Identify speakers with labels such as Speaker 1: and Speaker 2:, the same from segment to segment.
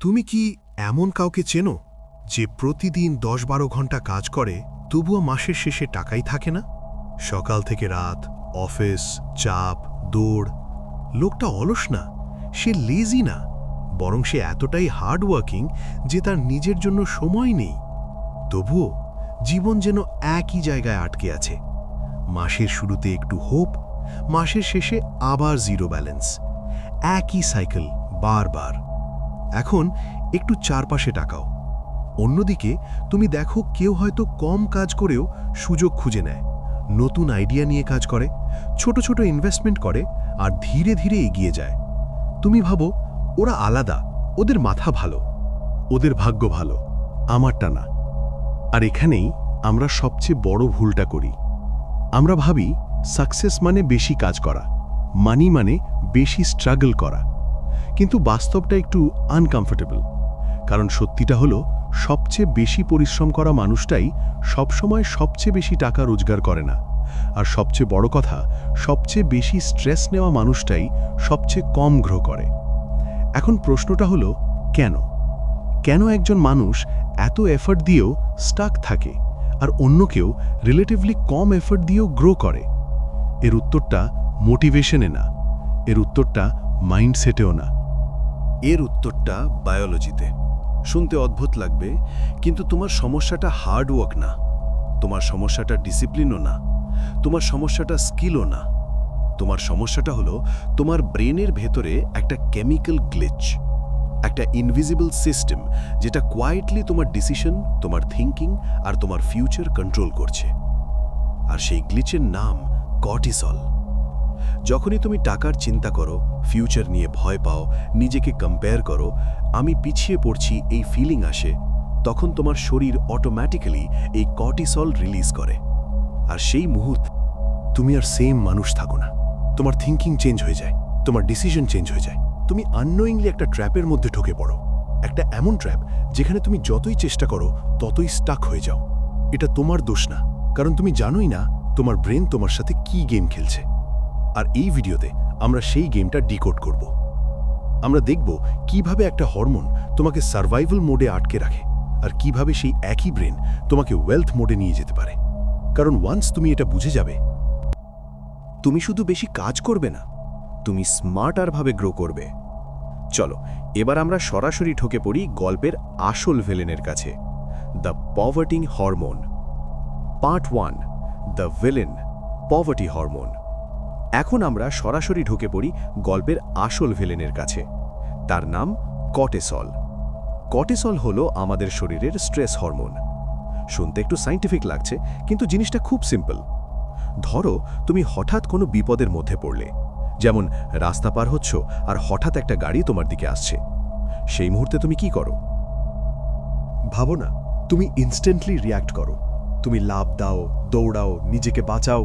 Speaker 1: তুমি কি এমন কাউকে চেনো যে প্রতিদিন ১০-১২ ঘন্টা কাজ করে তবুও মাসের শেষে টাকাই থাকে না? সকাল থেকে রাত, অফিস, চাপ, দৌড়। লোকটা অলস না, সে লেজি না, বরং সে এতটাই হার্ড ওয়ার্কিং যে তার নিজের জন্য সময় নেই। তবুও জীবন যেন একই জায়গায় আটকে আছে। মাসের শুরুতে একটু হোপ, মাসের শেষে আবার জিরো ব্যালেন্স। একই সাইকেল বারবার। এখন একটু চারপাশে তাকাও। অন্যদিকে তুমি দেখো কেউ হয়তো কম কাজ করেও সুযোগ খুঁজে নেয়, নতুন আইডিয়া নিয়ে কাজ করে, ছোট ছোট ইনভেস্টমেন্ট করে আর ধীরে ধীরে এগিয়ে যায়। তুমি ভাবো ওরা আলাদা, ওদের মাথা ভালো, ওদের ভাগ্য ভালো, আমারটা না। আর এখানেই আমরা সবচেয়ে বড় ভুলটা করি। আমরা ভাবি সাকসেস মানে বেশি কাজ করা, মানি মানে বেশি স্ট্রাগল করা। কিন্তু বাস্তবটা একটু আনকমফোর্টেবল, কারণ সত্যিটা হলো সবচেয়ে বেশি পরিশ্রম করা মানুষটাই সবসময় সবচেয়ে বেশি টাকা রোজগার করে না। আর সবচেয়ে বড় কথা, সবচেয়ে বেশি স্ট্রেস নেওয়া মানুষটাই সবচেয়ে কম গ্রো করে। এখন প্রশ্নটা হলো কেন? কেন একজন মানুষ এত এফর্ট দিয়েও স্টাক থাকে আর অন্য কেউ রিলেটিভলি কম এফর্ট দিয়েও গ্রো করে? এর উত্তরটা মোটিভেশনে না, এর উত্তরটা মাইন্ডসেটেও না।
Speaker 2: এর উত্তরটা বায়োলজিতে। শুনতে অদ্ভুত লাগবে, কিন্তু তোমার সমস্যাটা হার্ড ওয়ার্ক না, তোমার সমস্যাটা ডিসিপ্লিনও না, তোমার সমস্যাটা স্কিলও না। তোমার সমস্যাটা হলো তোমার ব্রেনের ভেতরে একটা কেমিক্যাল গ্লিচ, একটা ইনভিজিবল সিস্টেম যেটা কোয়াইটলি তোমার ডিসিশন, তোমার থিঙ্কিং আর তোমার ফিউচার কন্ট্রোল করছে। আর সেই গ্লিচের নাম কর্টিসল। যখনই তুমি টাকার চিন্তা করো, ফিউচার নিয়ে ভয় পাও, নিজেকে কম্পেয়ার করো, আমি পিছিয়ে পড়ছি এই ফিলিং আসে, তখন তোমার শরীর অটোম্যাটিক্যালি এই কর্টিসল রিলিজ করে। আর সেই মুহূর্তে
Speaker 1: তুমি আর সেম মানুষ থাকো না। তোমার থিঙ্কিং চেঞ্জ হয়ে যায়, তোমার ডিসিশন চেঞ্জ হয়ে যায়। তুমি আননোয়িংলি একটা ট্র্যাপের মধ্যে ঢুকে পড়ো, একটা এমন ট্র্যাপ যেখানে তুমি যতই চেষ্টা করো ততই স্টাক হয়ে যাও। এটা তোমার দোষ না, কারণ তুমি জানোই না তোমার ব্রেন তোমার সাথে কি গেম খেলছে। আর এই ভিডিওতে আমরা সেই গেমটা ডিকোড করব। আমরা দেখব কিভাবে একটা হরমোন তোমাকে সার্ভাইভাল মোডে আটকে রাখে আর কিভাবে সেই একই ব্রেন তোমাকে ওয়েলথ মোডে নিয়ে যেতে পারে। কারণ ওয়ান্স তুমি এটা বুঝে যাবে,
Speaker 2: তুমি শুধু বেশি কাজ করবে না, তুমি স্মার্টারভাবে গ্রো করবে। চলো এবার আমরা সরাসরি ঢুকে পড়ি গল্পের আসল ভিলেনের কাছে, the poverty hormone. Part 1, the villain, poverty hormone. এখন আমরা সরাসরি ঢুকে পড়ি গল্পের আসল ভিলেনের কাছে। তার নাম কর্টিসল। কর্টিসল হলো আমাদের শরীরের স্ট্রেস হরমোন। শুনতে একটু সায়েন্টিফিক লাগছে, কিন্তু জিনিসটা খুব সিম্পল। ধরো তুমি হঠাৎ কোনো বিপদের মধ্যে পড়লে, যেমন রাস্তা পার হচ্ছ আর হঠাৎ একটা গাড়ি তোমার দিকে আসছে। সেই মুহূর্তে তুমি কি করো?
Speaker 1: ভাবো না, তুমি ইনস্ট্যান্টলি রিয়্যাক্ট করো। তুমি লাফ দাও, দৌড়াও, নিজেকে বাঁচাও।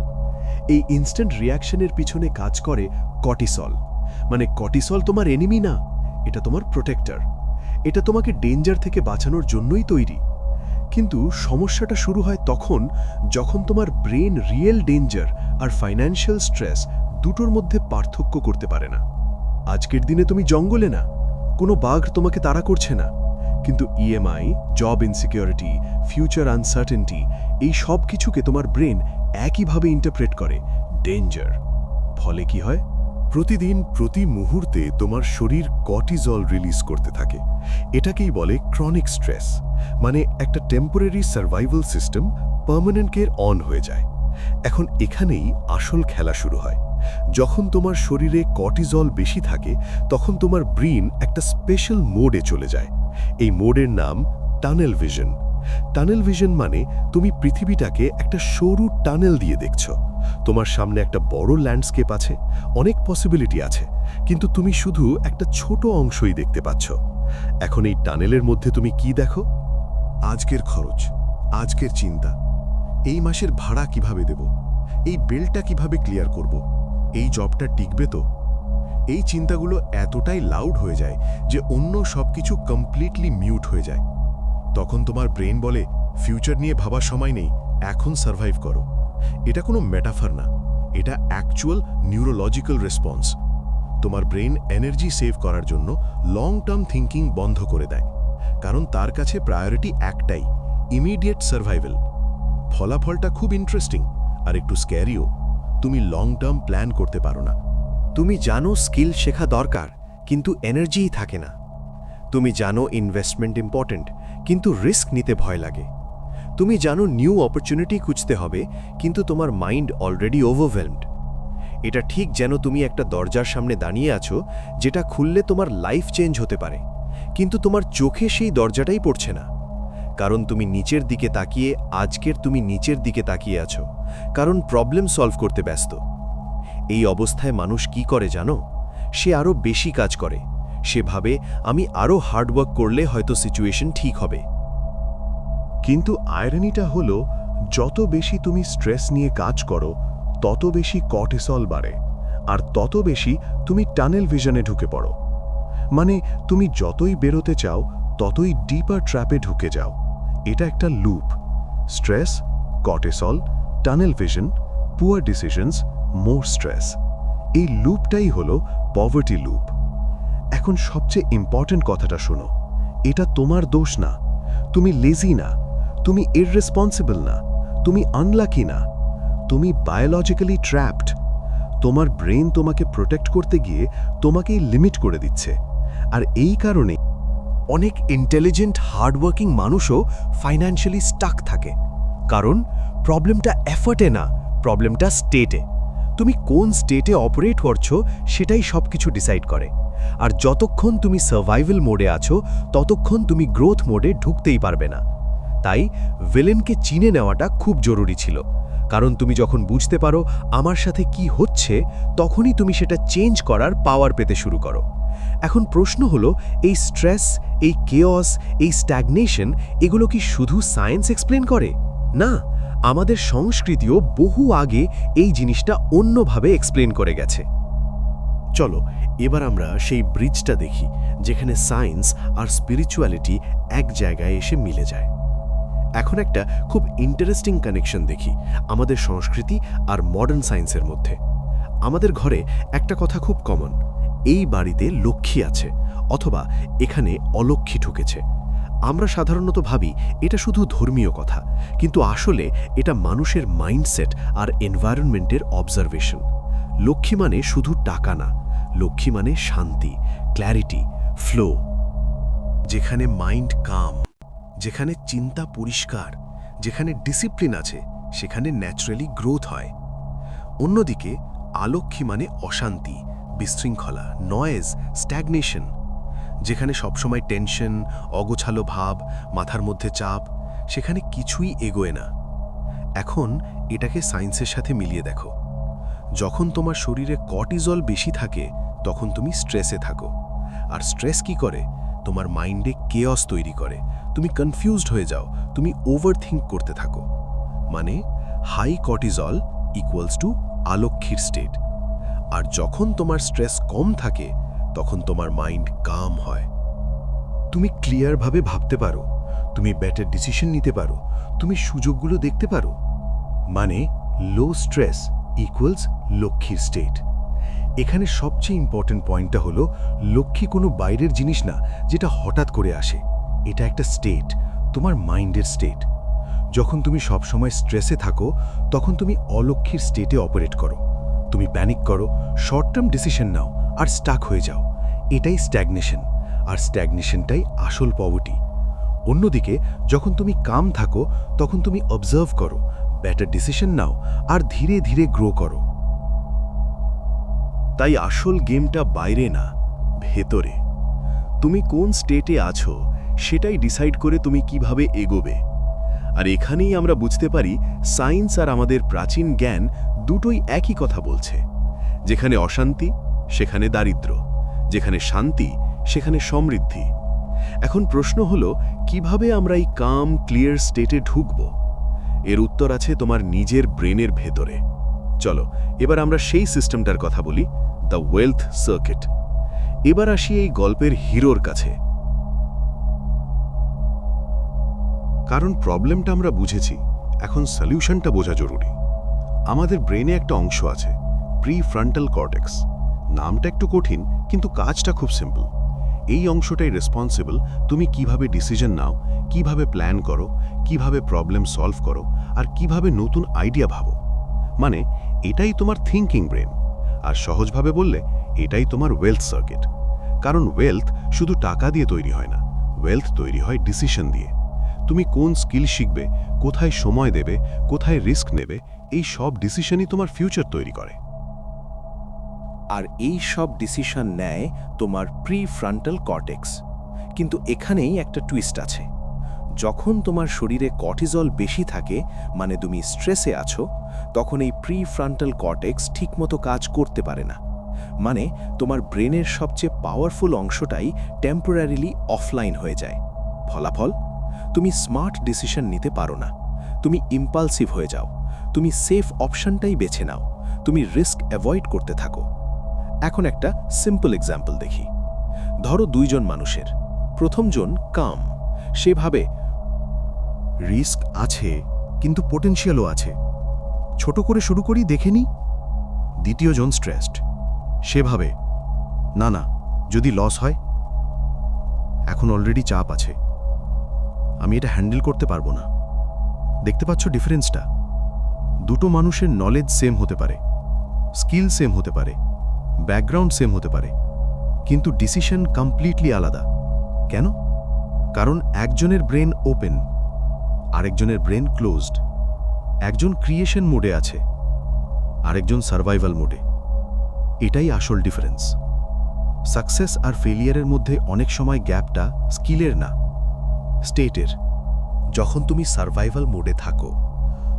Speaker 1: এই ইনস্ট্যান্ট রিয়াকশনের পিছনে কাজ করে কর্টিসল। মানে কর্টিসল তোমার এনিমি না, এটা তোমার প্রোটেক্টর। এটা তোমাকে ডেঞ্জার থেকে বাঁচানোর জন্যই তৈরি। কিন্তু সমস্যাটা শুরু হয় তখন যখন তোমার ব্রেন রিয়েল ডেঞ্জার আর ফাইন্যান্সিয়াল স্ট্রেস দুটোর মধ্যে পার্থক্য করতে পারে না। আজকের দিনে তুমি জঙ্গলে না, কোনো বাঘ তোমাকে তাড়া করছে না, কিন্তু EMI, job insecurity, future uncertainty, এই সব কিছুকে তোমার ব্রেন একইভাবে ইন্টারপ্রেট করে ডেঞ্জার। ফলে কি হয়? প্রতিদিন প্রতি মুহূর্তে তোমার শরীর কর্টিসল রিলিজ করতে থাকে। এটাকেই বলে ক্রনিক স্ট্রেস। মানে একটা টেম্পোরারি সার্ভাইভাল সিস্টেম পার্মানেন্টকে অন হয়ে যায়। এখন এখানেই আসল খেলা শুরু হয়। যখন তোমার শরীরে কর্টিসল বেশি থাকে, তখন তোমার ব্রেন একটা স্পেশাল মোডে চলে যায়। এই মোডের নাম টানেল ভিশন। টানেল ভিশন মানে তুমি পৃথিবীটাকে একটা সরু টানেল দিয়ে দেখছো। তোমার সামনে একটা বড় ল্যান্ডস্কেপ আছে, অনেক পসিবিলিটি আছে, কিন্তু তুমি শুধু একটা ছোট অংশই দেখতে পাচ্ছ। এখন এই টানেলের মধ্যে তুমি কি দেখো? আজকের খরচ, আজকের চিন্তা, এই মাসের ভাড়া কিভাবে দেব, এই বিলটা কিভাবে ক্লিয়ার করব, এই জবটা টিকবে তো। এই চিন্তাগুলো এতটাই লাউড হয়ে যায় যে অন্য সবকিছু কমপ্লিটলি মিউট হয়ে যায়। তখন তোমার ব্রেন বলে, ফিউচার নিয়ে ভাবার সময় নেই, এখন সার্ভাইভ করো। এটা কোনো মেটাফার না, এটা অ্যাকচুয়াল নিউরোলজিক্যাল রেসপন্স।
Speaker 2: তোমার ব্রেন এনার্জি সেভ করার জন্য লং টার্ম থিঙ্কিং বন্ধ করে দেয়, কারণ তার কাছে প্রায়োরিটি একটাই, ইমিডিয়েট সার্ভাইভাল। ফলাফলটা খুব ইন্টারেস্টিং আর একটু স্ক্যারিও। তুমি লং টার্ম প্ল্যান করতে পারো না।
Speaker 1: তুমি জানো স্কিল শেখা দরকার, কিন্তু এনার্জিই থাকে না। তুমি জানো ইনভেস্টমেন্ট ইম্পর্ট্যান্ট, কিন্তু রিস্ক নিতে ভয় লাগে। তুমি জানো নিউ অপরচুনিটি খুঁজতে হবে, কিন্তু তোমার মাইন্ড অলরেডি ওভারওয়েলমড। এটা ঠিক যেন তুমি একটা দরজার সামনে দাঁড়িয়ে আছো, যেটা খুললে তোমার লাইফ চেঞ্জ হতে পারে, কিন্তু তোমার চোখে সেই দরজাটাই পড়ছে না। কারণ তুমি নিচের দিকে তাকিয়ে তুমি নিচের দিকে তাকিয়ে আছো, কারণ প্রবলেম সলভ করতে ব্যস্ত। এই অবস্থায় মানুষ কি করে জানো? সে আরও বেশি কাজ করে। সে ভাবে আমি আরও হার্ডওয়ার্ক করলে হয়তো সিচুয়েশন ঠিক হবে।
Speaker 2: কিন্তু আয়রনিটা হলো, যত বেশি তুমি স্ট্রেস নিয়ে কাজ করো, তত বেশি কর্টিসল বাড়ে, আর তত বেশি তুমি টানেল ভিশনে ঢুকে পড়ো। মানে তুমি যতই বেরোতে চাও, ততই ডিপার ট্র্যাপে ঢুকে যাও। এটা একটা loop. Stress, cortisol, tunnel vision, poor decisions, more stress. এই লুপটাই হলো পভার্টি লুপ। এখন সবচেয়ে ইম্পর্ট্যান্ট কথাটা শোনো, এটা তোমার দোষ না। তুমি লেজি না, তুমি ইররেসপন্সিবল না, তুমি আনলাকি না, তুমি বায়োলজিক্যালি ট্র্যাপড। তোমার ব্রেন তোমাকে প্রোটেক্ট করতে গিয়ে তোমাকেই লিমিট করে দিচ্ছে। আর এই কারণে
Speaker 1: অনেক ইন্টেলিজেন্ট হার্ডওয়ার্কিং মানুষও ফাইন্যান্সিয়ালি স্টাক থাকে, কারণ প্রবলেমটা এফর্টে না, প্রবলেমটা স্টেটে। তুমি কোন স্টেটে অপারেট করছো সেটাই সব কিছু ডিসাইড করে। আর যতক্ষণ তুমি সার্ভাইভাল মোডে আছো, ততক্ষণ তুমি গ্রোথ মোডে ঢুকতেই পারবে না। তাই ভিলেনকে চিনে নেওয়াটা খুব জরুরি ছিল, কারণ তুমি যখন বুঝতে পারো আমার সাথে কি হচ্ছে, তখনই তুমি সেটা চেঞ্জ করার পাওয়ার পেতে শুরু করো। এখন প্রশ্ন হলো, এই স্ট্রেস, এই কেওস, এই স্ট্যাগনেশন, এগুলো কি শুধু সায়েন্স এক্সপ্লেন করে? না, আমাদের সংস্কৃতিও বহু আগে এই জিনিসটা অন্যভাবে এক্সপ্লেন করে গেছে। চলো এবার আমরা সেই ব্রিজটা দেখি, যেখানে সায়েন্স আর স্পিরিচুয়ালিটি এক জায়গায় এসে মিলে যায়। এখন একটা খুব ইন্টারেস্টিং কানেকশন দেখি আমাদের সংস্কৃতি আর মডার্ন সায়েন্সের মধ্যে। আমাদের ঘরে একটা কথা খুব কমন, এই বাড়িতে লক্ষ্মী আছে, অথবা এখানে অলক্ষ্মী ঢুকেছে। আমরা সাধারণত ভাবি এটা শুধু ধর্মীয় কথা, কিন্তু আসলে এটা মানুষের মাইন্ডসেট আর এনভায়রনমেন্টের অবজারভেশন। লক্ষ্মী মানে শুধু টাকা না, লক্ষ্মী মানে শান্তি, ক্ল্যারিটি, ফ্লো। যেখানে মাইন্ড কাম, যেখানে চিন্তা পরিষ্কার, যেখানে ডিসিপ্লিন আছে, সেখানে ন্যাচারালি গ্রোথ হয়। অন্যদিকে অলক্ষ্মী মানে অশান্তি, বিশৃঙ্খলা, নয়েজ, স্ট্যাগনেশন। যেখানে সবসময় টেনশন, অগোছালো ভাব, মাথার মধ্যে চাপ, সেখানে কিছুই এগোয় না। এখন এটাকে সায়েন্সের সাথে মিলিয়ে দেখো। যখন তোমার শরীরে কর্টিজল বেশি থাকে, তখন তুমি স্ট্রেসে থাকো। আর স্ট্রেস কি করে? তোমার মাইন্ডে কেওস তৈরি করে। তুমি কনফিউজড হয়ে যাও, তুমি ওভারথিঙ্ক করতে থাকো। মানে হাই কর্টিজল ইকুয়ালস টু অলক্ষ্মীর স্টেট। আর যখন তোমার স্ট্রেস কম থাকে, তখন তোমার মাইন্ড কাম হয়। তুমি ক্লিয়ারভাবে ভাবতে পারো, তুমি বেটার ডিসিশন নিতে পারো, তুমি সুযোগগুলো দেখতে পারো। মানে লো স্ট্রেস ইকুয়ালস লক্ষ্মীর স্টেট। এখানে সবচেয়ে ইম্পর্টেন্ট পয়েন্টটা হলো, লক্ষ্মী কোনো বাইরের জিনিস না যেটা হঠাৎ করে আসে। এটা একটা স্টেট, তোমার মাইন্ডের স্টেট। যখন তুমি সবসময় স্ট্রেসে থাকো, তখন তুমি অলক্ষ্মীর স্টেটে অপারেট করো। তুমি প্যানিক করো, শর্ট টার্ম ডিসিশন নাও, আর স্টাক হয়ে যাও। এটাই স্ট্যাগনেশন, আর স্ট্যাগনেশনটাই আসল পভার্টি। অন্যদিকে যখন তুমি কাম থাকো, তখন তুমি অবজার্ভ করো, বেটার ডিসিশন নাও, আর ধীরে ধীরে গ্রো করো। তাই আসল গেমটা বাইরে না, ভেতরে। তুমি কোন স্টেটে আছো সেটাই ডিসাইড করে তুমি কিভাবে এগোবে। আর এখানেই আমরা বুঝতে পারি সায়েন্স আর আমাদের প্রাচীন জ্ঞান দুটোই একই কথা বলছে। যেখানে অশান্তি, সেখানে দারিদ্র্য, যেখানে শান্তি, সেখানে সমৃদ্ধি। এখন প্রশ্ন হলো, কিভাবে আমরা এই কাম ক্লিয়ার স্টেটে ঢুকব? এর উত্তর আছে তোমার নিজের ব্রেনের ভেতরে। চলো এবার আমরা সেই সিস্টেমটার কথা বলি, দ্য ওয়েলথ সার্কিট। এবার আসি এই গল্পের হিরোর কাছে। কারণ প্রবলেমটা আমরা বুঝেছি, এখন সলিউশনটা বোঝা জরুরি। আমাদের ব্রেনে একটা অংশ আছে, প্রি ফ্রন্টাল কর্টেক্স,
Speaker 2: নামটা একটু কঠিন, কিন্তু কাজটা খুব সিম্পল। এই অংশটাই রেসপন্সিবল তুমি কিভাবে ডিসিশন নাও, কিভাবে প্ল্যান করো, কিভাবে প্রবলেম সলভ করো, আর কিভাবে নতুন আইডিয়া ভাবো। মানে এটাই তোমার থিঙ্কিং ব্রেন। আর সহজভাবে বললে এটাই তোমার ওয়েলথ সার্কিট। কারণ ওয়েলথ শুধু টাকা দিয়ে তৈরি হয় না, ওয়েলথ তৈরি হয় ডিসিশন দিয়ে। তুমি কোন স্কিল শিখবে, কোথায় সময় দেবে, কোথায় রিস্ক নেবে, এই সব ডিসিশনই তোমার ফিউচার তৈরি করে।
Speaker 3: আর এই সব ডিসিশন নেয় তোমার প্রিফ্রন্টাল কর্টেক্স। কিন্তু এখানেই একটা টুইস্ট আছে। যখন তোমার শরীরে কর্টিজল বেশি থাকে, মানে তুমি স্ট্রেসে আছো, তখন এই প্রিফ্রন্টাল কর্টেক্স ঠিকমতো কাজ করতে পারে না। মানে তোমার ব্রেনের সবচেয়ে পাওয়ারফুল অংশটাই টেম্পোরারিলি অফলাইন হয়ে যায়। ফলাফল, তুমি স্মার্ট ডিসিশন নিতে পারো না, তুমি ইম্পালসিভ হয়ে যাও, তুমি সেফ অপশনটাই বেছে নাও, তুমি রিস্ক অ্যাভয়েড করতে থাকো। এখন একটা সিম্পল এক্সাম্পল দেখি। ধরো দুইজন মানুষের, প্রথমজন কাম, সে ভাবে
Speaker 2: রিস্ক আছে, কিন্তু পোটেনশিয়ালও আছে, ছোট করে শুরু করি দেখে নি। দ্বিতীয়জন স্ট্রেসড, সে ভাবে না না, যদি লস হয়, এখন অলরেডি চাপ আছে, আমি এটা হ্যান্ডেল করতে পারবো না। দেখতে পাচ্ছ ডিফারেন্সটা? দুটো মানুষের নলেজ সেম হতে পারে, স্কিল সেম হতে পারে, ব্যাকগ্রাউন্ড সেম হতে পারে, কিন্তু ডিসিশন কমপ্লিটলি আলাদা। কেন? কারণ একজনের ব্রেন ওপেন, আরেকজনের ব্রেন ক্লোজড। একজন ক্রিয়েশন মোডে আছে, আরেকজন সার্ভাইভাল মোডে। এটাই আসল ডিফারেন্স। সাকসেস আর ফেলিয়ারের মধ্যে অনেক সময় গ্যাপটা স্কিলের না, স্টেটের।
Speaker 3: যখন তুমি সার্ভাইভাল মোডে থাকো,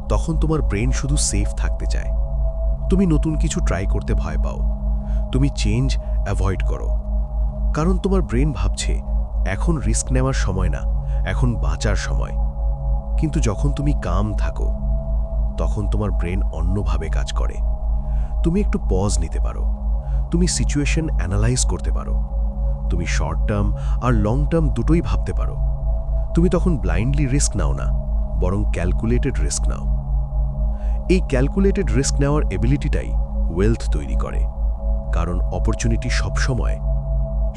Speaker 3: তখন তোমার ব্রেন শুধু সেফ থাকতে চায়। তুমি নতুন কিছু ট্রাই করতে ভয় পাও, তুমি চেঞ্জ অ্যাভয়েড করো, কারণ তোমার ব্রেন ভাবছে এখন রিস্ক নেওয়ার সময় না, এখন বাঁচার সময়। কিন্তু যখন তুমি কাম থাকো, তখন তোমার ব্রেন অন্যভাবে কাজ করে। তুমি একটু পজ নিতে পারো, তুমি সিচুয়েশন অ্যানালাইজ করতে পারো, তুমি শর্ট টার্ম আর লং টার্ম দুটোই ভাবতে পারো। তুমি তখন ব্লাইন্ডলি রিস্ক নাও না, বরং ক্যালকুলেটেড রিস্ক নাও। এই ক্যালকুলেটেড রিস্ক নেওয়ার এবিলিটিটাই ওয়েলথ তৈরি করে। কারণ অপরচুনিটি সবসময়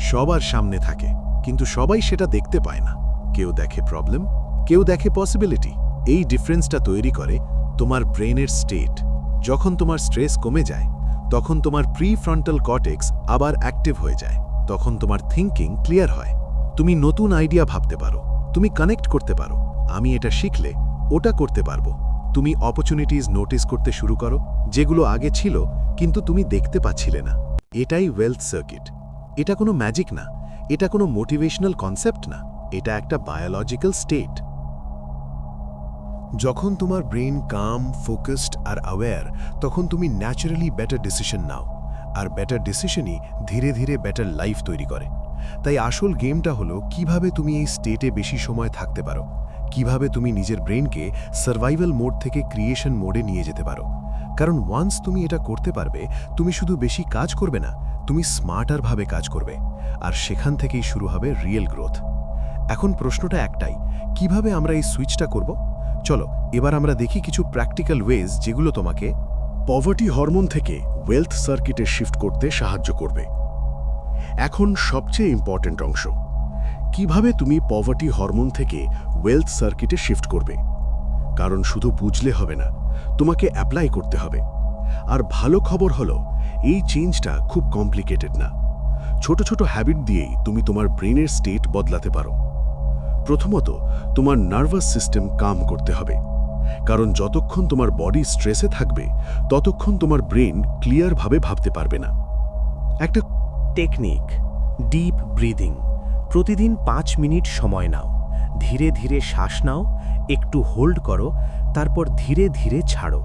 Speaker 2: সবার সামনে থাকে, কিন্তু সবাই সেটা দেখতে পায় না। কেউ দেখে প্রবলেম, কেউ দেখে পসিবিলিটি। এই ডিফারেন্সটা তৈরি করে তোমার ব্রেনের স্টেট। যখন তোমার স্ট্রেস কমে যায়, তখন তোমার প্রিফ্রন্টাল কর্টেক্স আবার অ্যাক্টিভ হয়ে যায়। তখন তোমার থিঙ্কিং ক্লিয়ার হয়, তুমি নতুন আইডিয়া ভাবতে পারো, তুমি কানেক্ট করতে পারো, আমি এটা শিখলে ওটা করতে পারবো। তুমি অপরচুনিটিজ নোটিস করতে শুরু করো, যেগুলো আগে ছিল কিন্তু তুমি দেখতে পাচ্ছিলে না। এটাই ওয়েলথ সার্কিট। এটা কোনো ম্যাজিক না, এটা কোনো মোটিভেশনাল কনসেপ্ট না, এটা একটা বায়োলজিক্যাল স্টেট। যখন তোমার ব্রেন কাম, ফোকাসড আর অ্যাওয়্যার, তখন তুমি ন্যাচারালি বেটার ডিসিশন নাও। আর বেটার ডিসিশনই ধীরে ধীরে বেটার লাইফ তৈরি করে। তাই আসল গেমটা হলো কিভাবে তুমি এই স্টেটে বেশি সময় থাকতে পারো, কিভাবে তুমি নিজের ব্রেনকে সার্ভাইভাল মোড থেকে ক্রিয়েশন মোডে নিয়ে যেতে পারো। কারণ ওয়ান্স তুমি এটা করতে পারবে, তুমি শুধু বেশি কাজ করবে না, তুমি স্মার্টারভাবে কাজ করবে। আর সেখান থেকেই শুরু হবে রিয়েল গ্রোথ। এখন প্রশ্নটা একটাই, কিভাবে আমরা এই সুইচটা করব? চলো এবার আমরা দেখি কিছু প্র্যাকটিক্যাল ওয়েজ যেগুলো তোমাকে পভার্টি হরমোন থেকে ওয়েলথ সার্কিটে শিফট করতে সাহায্য করবে। এখন সবচেয়ে ইম্পর্ট্যান্ট অংশ, কিভাবে তুমি পভার্টি হরমোন থেকে ওয়েলথ সার্কিটে শিফট করবে। কারণ শুধু বুঝলে হবে না, তোমাকে অ্যাপ্লাই করতে হবে। আর ভালো খবর হলো, এই চেঞ্জটা খুব কমপ্লিকেটেড না। ছোট ছোট হ্যাবিট দিয়েই তুমি তোমার ব্রেনের স্টেট বদলাতে পারো। প্রথমত, তোমার নার্ভাস সিস্টেম কাম করতে হবে। কারণ যতক্ষণ তোমার বডি স্ট্রেসে থাকবে, ততক্ষণ তোমার ব্রেন ক্লিয়ারভাবে ভাবতে পারবে না। একটা
Speaker 3: টেকনিক, ডিপ ব্রিদিং। প্রতিদিন 5 মিনিট সময় নাও, ধীরে ধীরে শ্বাস নাও, একটু হোল্ড করো, তারপর ধীরে ধীরে ছাড়ো।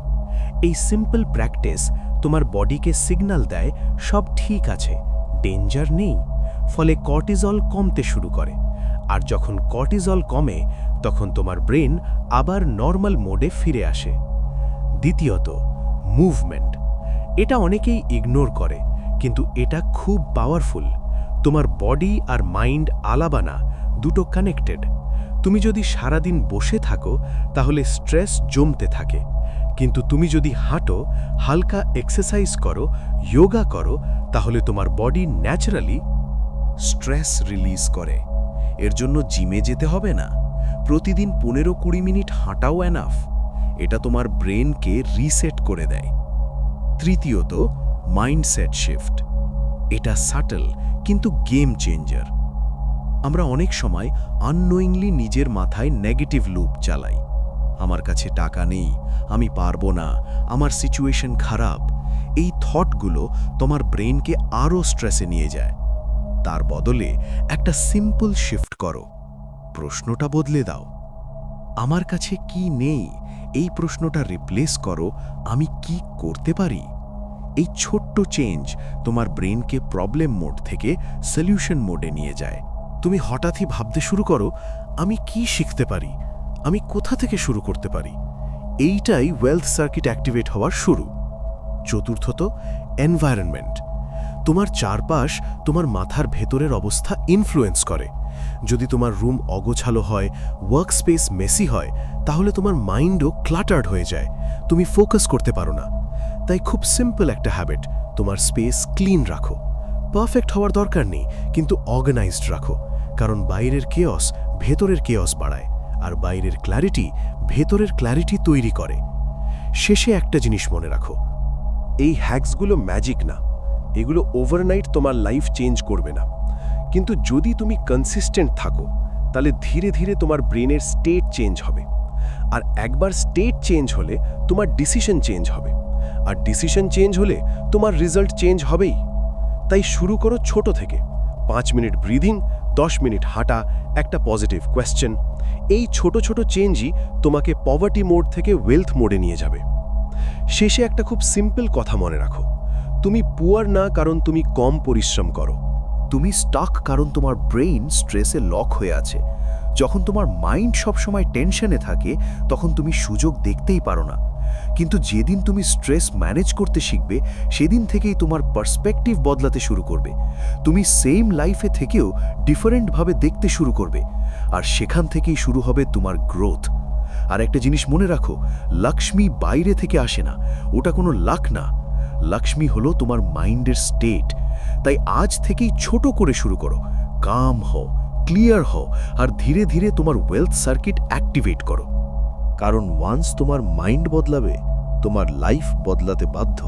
Speaker 3: এই সিম্পল প্র্যাকটিস তোমার বডিকে সিগন্যাল দেয় সব ঠিক আছে, ডেঞ্জার নেই। ফলে কর্টিজল কমতে শুরু করে। আর যখন কর্টিজল কমে, তখন তোমার ব্রেন আবার নর্মাল মোডে ফিরে আসে। দ্বিতীয়ত, মুভমেন্ট। এটা অনেকেই ইগনোর করে, কিন্তু এটা খুব পাওয়ারফুল। তোমার বডি আর মাইন্ড আলাদা, দুটো কানেক্টেড। তুমি যদি সারাদিন বসে থাকো, তাহলে স্ট্রেস জমতে থাকে। কিন্তু তুমি যদি হাঁটো, হালকা এক্সারসাইজ করো, যোগা করো, তাহলে তোমার বডি ন্যাচারালি স্ট্রেস রিলিজ করে। এর জন্য জিমে যেতে হবে না, প্রতিদিন 15-20 মিনিট হাঁটাও এনাফ। এটা তোমার ব্রেনকে রিসেট করে দেয়। তৃতীয়ত, মাইন্ডসেট শিফট। এটা সাটল কিন্তু গেম চেঞ্জার। আমরা অনেক সময় আননোয়িংলি নিজের মাথায় নেগেটিভ লুপ চালাই। আমার কাছে টাকা নেই, আমি পারবো না, আমার সিচুয়েশন খারাপ। এই থটগুলো তোমার ব্রেনকে আরও স্ট্রেসে নিয়ে যায়। তার বদলে একটা সিম্পল শিফট করো, প্রশ্নটা বদলে দাও। আমার কাছে কি নেই, এই প্রশ্নটা রিপ্লেস করো, আমি কি করতে পারি। এই ছোট্ট চেঞ্জ তোমার ব্রেনকে প্রবলেম মোড থেকে সলিউশন মোডে নিয়ে যায়। তুমি হঠাৎই ভাবতে শুরু করো, আমি কি শিখতে পারি, আমি কোথা থেকে শুরু করতে পারি। এইটাই ওয়েলথ সার্কিট অ্যাক্টিভেট হওয়ার শুরু। চতুর্থত, এনভায়রনমেন্ট। তোমার চারপাশ তোমার মাথার ভেতরের অবস্থা ইনফ্লুয়েন্স করে। যদি তোমার রুম অগোছালো হয়, ওয়ার্ক স্পেস মেসি হয়, তাহলে তোমার মাইন্ডও ক্লাটার্ড হয়ে যায়, তুমি ফোকাস করতে পারো না। তাই খুব সিম্পল একটা হ্যাবিট, তোমার স্পেস ক্লিন রাখো। পারফেক্ট হওয়ার দরকার নেই, কিন্তু অর্গানাইজড রাখো, কারণ বাইরের কেয়স ভেতরের কেয়স বাড়ায়, আর বাইরের ক্ল্যারিটি ভেতরের ক্ল্যারিটি তৈরি করে। শেষে একটা জিনিস মনে রাখো,
Speaker 1: এই হ্যাকসগুলো ম্যাজিক না, এগুলো ওভারনাইট তোমার লাইফ চেঞ্জ করবে না, কিন্তু যদি তুমি কনসিস্টেন্ট থাকো তাহলে ধীরে ধীরে তোমার ব্রেনের স্টেট চেঞ্জ হবে। আর একবার স্টেট চেঞ্জ হলে তোমার ডিসিশন চেঞ্জ হবে, আর ডিসিশন চেঞ্জ হলে তোমার রেজাল্ট চেঞ্জ হবেই। তাই শুরু করো ছোট থেকে, 5 মিনিট ব্রিদিং, 10 মিনিট হাঁটা, একটা পজিটিভ কোয়েশ্চেন। এই ছোট ছোট চেঞ্জই তোমাকে পভার্টি মোড থেকে ওয়েলথ মোডে নিয়ে যাবে। শেষে একটা খুব সিম্পল কথা মনে রাখো, তুমি পুয়ার না কারণ তুমি কম পরিশ্রম করো,
Speaker 3: তুমি স্টাক কারণ তোমার ব্রেইন স্ট্রেসে লক হয়ে আছে। যখন তোমার মাইন্ড সবসময় টেনশনে থাকে, তখন তুমি সুযোগ দেখতেই পারো না। কিন্তু যেদিন তুমি স্ট্রেস ম্যানেজ করতে শিখবে, সেদিন থেকেই তোমার পার্সপেক্টিভ বদলাতে শুরু করবে। তুমি সেম লাইফে থেকেও ডিফারেন্টভাবে দেখতে শুরু করবে, আর সেখান থেকেই শুরু হবে তোমার গ্রোথ। আর একটা জিনিস মনে রাখো, লক্ষ্মী বাইরে থেকে আসে না, ওটা কোনো লাক না। লক্ষ্মী হলো তোমার মাইন্ডের স্টেট। তাই আজ থেকেই ছোট করে শুরু করো, কাম হও, ক্লিয়ার হও, আর ধীরে ধীরে তোমার ওয়েলথ সার্কিট অ্যাক্টিভেট করো। কারণ ওয়ান্স তোমার মাইন্ড বদলাবে, তোমার লাইফ বদলাতে বাধ্য।